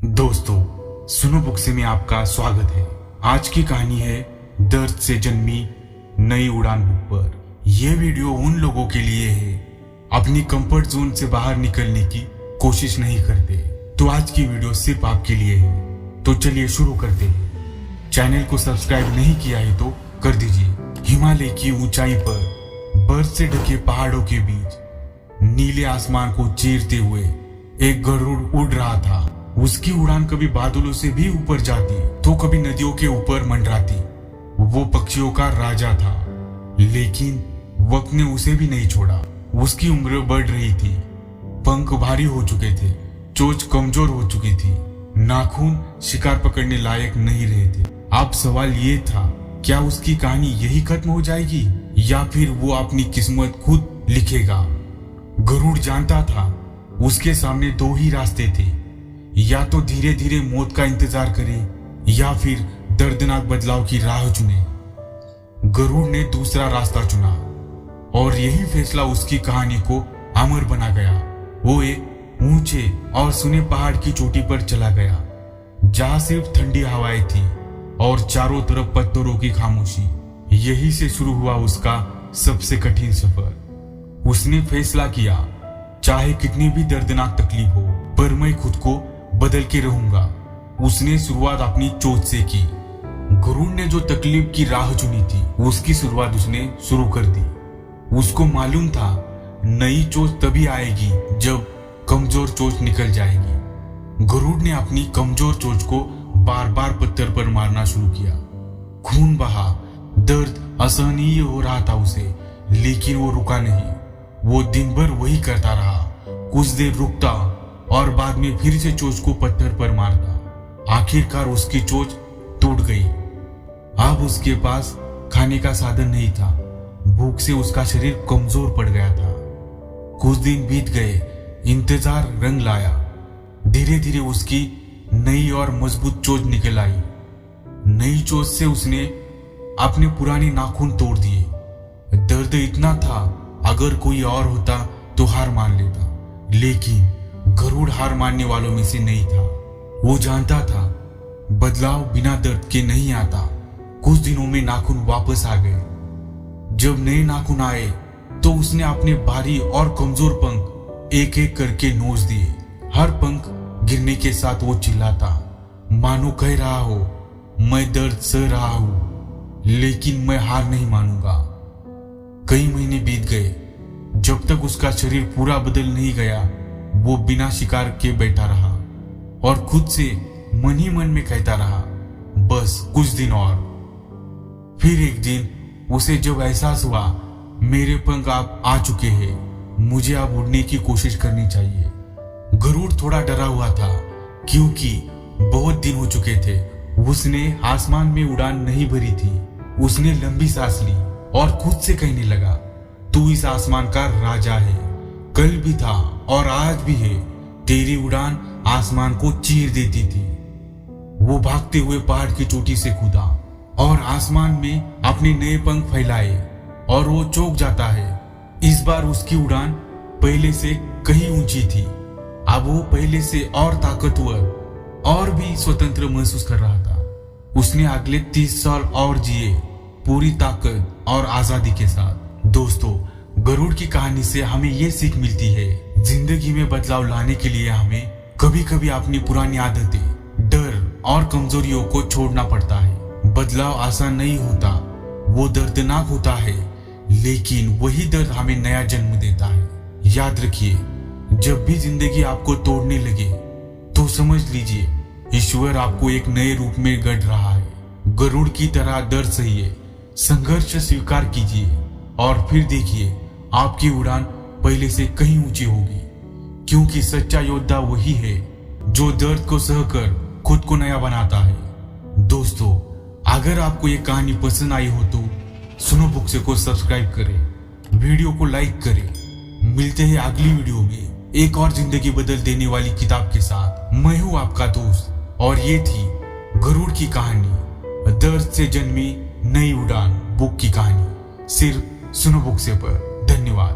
दोस्तों, सुनो बुक से में आपका स्वागत है। आज की कहानी है दर्द से जन्मी नई उड़ान बुक पर। यह वीडियो उन लोगों के लिए है अपनी कंफर्ट जोन से बाहर निकलने की कोशिश नहीं करते। तो आज की वीडियो सिर्फ आपके लिए है। तो चलिए शुरू करते हैं। चैनल को सब्सक्राइब नहीं किया है तो कर दीजिए। हिमालय की ऊंचाई पर बर्फ से ढके पहाड़ों के बीच नीले आसमान को चीरते हुए एक गरुड़ उड़ रहा था। उसकी उड़ान कभी बादलों से भी ऊपर जाती तो कभी नदियों के ऊपर मंडराती। वो पक्षियों का राजा था, लेकिन वक्त ने उसे भी नहीं छोड़ा। उसकी उम्र बढ़ रही थी, पंख भारी हो चुके थे, चोंच कमजोर हो चुकी थी, नाखून शिकार पकड़ने लायक नहीं रहे थे। अब सवाल ये था, क्या उसकी कहानी यही खत्म हो जाएगी या फिर वो अपनी किस्मत खुद लिखेगा? गरुड़ जानता था उसके सामने दो ही रास्ते थे, या तो धीरे धीरे मौत का इंतजार करे या फिर दर्दनाक बदलाव की राह चुने। गरुड़ ने दूसरा रास्ता चुना और यही फैसला उसकी कहानी को अमर बना गया। वो एक ऊंचे और सुने पहाड़ की चोटी पर चला गया, जहां सिर्फ ठंडी हवाएं थी और चारों तरफ पत्थरों की खामोशी। यही से शुरू हुआ उसका सबसे कठिन सफर। उसने फैसला किया, चाहे कितनी भी दर्दनाक तकलीफ हो, पर मैं खुद को बदल के रहूंगा। उसने शुरुआत अपनी चोट से की। गरुड़ ने जो तकलीफ की राह चुनी थी, उसकी शुरुआत उसने शुरू कर दी। उसको मालूम था नई चोट तभी आएगी जब कमजोर चोट निकल जाएगी। गरुड़ ने अपनी कमजोर चोट को बार बार पत्थर पर मारना शुरू किया। खून बहा, दर्द असहनीय हो रहा था उसे, लेकिन वो रुका नहीं। वो दिन भर वही करता रहा। कुछ देर रुकता और बाद में फिर से चोंच को पत्थर पर मारता। आखिरकार उसकी चोंच टूट गई। अब उसके पास खाने का साधन नहीं था। भूख से उसका शरीर कमजोर पड़ गया था। कुछ दिन बीत गए, इंतजार रंग लाया। धीरे धीरे उसकी नई और मजबूत चोंच निकल आई। नई चोंच से उसने अपने पुराने नाखून तोड़ दिए। दर्द इतना था, अगर कोई और होता तो हार मान लेता, लेकिन गरुड़ हार मानने वालों में से नहीं था। वो जानता था बदलाव बिना दर्द के नहीं आता। कुछ दिनों में नाखून वापस आ गए। जब नए नाखून आए तो उसने अपने भारी और कमजोर पंख एक एक करके नोच दिए। हर पंख गिरने के साथ वो चिल्लाता, मानो कह रहा हो, मैं दर्द सह रहा हूं, लेकिन मैं हार नहीं मानूंगा। कई महीने बीत गए। जब तक उसका शरीर पूरा बदल नहीं गया, वो बिना शिकार के बैठा रहा और खुद से मन ही मन में कहता रहा, बस कुछ दिन और। फिर एक दिन उसे जब एहसास हुआ, मेरे पंख आप आ चुके हैं, मुझे अब उड़ने की कोशिश करनी चाहिए। गरुड़ थोड़ा डरा हुआ था, क्योंकि बहुत दिन हो चुके थे उसने आसमान में उड़ान नहीं भरी थी। उसने लंबी सांस ली और खुद से कहने लगा, तू इस आसमान का राजा है, कल भी था और आज भी है। तेरी उड़ान आसमान को चीर देती थी। वो भागते हुए पहाड़ की चोटी से कूदा और आसमान में अपने नए पंख फैलाए और वो चौंक जाता है। इस बार उसकी उड़ान पहले से कहीं ऊंची थी। अब वो पहले से और ताकतवर और भी स्वतंत्र महसूस कर रहा था। उसने अगले 30 साल और जिए, पूरी ताकत और आजादी के साथ। दोस्तों, गरुड़ की कहानी से हमें ये सीख मिलती है, जिंदगी में बदलाव लाने के लिए हमें कभी कभी अपनी पुरानी आदतें, डर और कमजोरियों को छोड़ना पड़ता है। बदलाव आसान नहीं होता, वो दर्दनाक होता है, लेकिन वही दर्द हमें नया जन्म देता है। याद रखिए, जब भी जिंदगी आपको तोड़ने लगे तो समझ लीजिए ईश्वर आपको एक नए रूप में गढ़ रहा है। गरुड़ की तरह दर्द सहिए, संघर्ष स्वीकार कीजिए और फिर देखिए आपकी उड़ान पहले से कहीं ऊंची होगी। क्योंकि सच्चा योद्धा वही है जो दर्द को सहकर खुद को नया बनाता है। दोस्तों, अगर आपको ये कहानी पसंद आई हो तो सुनो बुक से को सब्सक्राइब करें, वीडियो को लाइक करें। मिलते हैं अगली वीडियो में एक और जिंदगी बदल देने वाली किताब के साथ। मैं हूं आपका दोस्त और ये थी गरुड़ की कहानी, दर्द से जन्मी नई उड़ान बुक की कहानी, सिर्फ सुनो बुक से पर। धन्यवाद।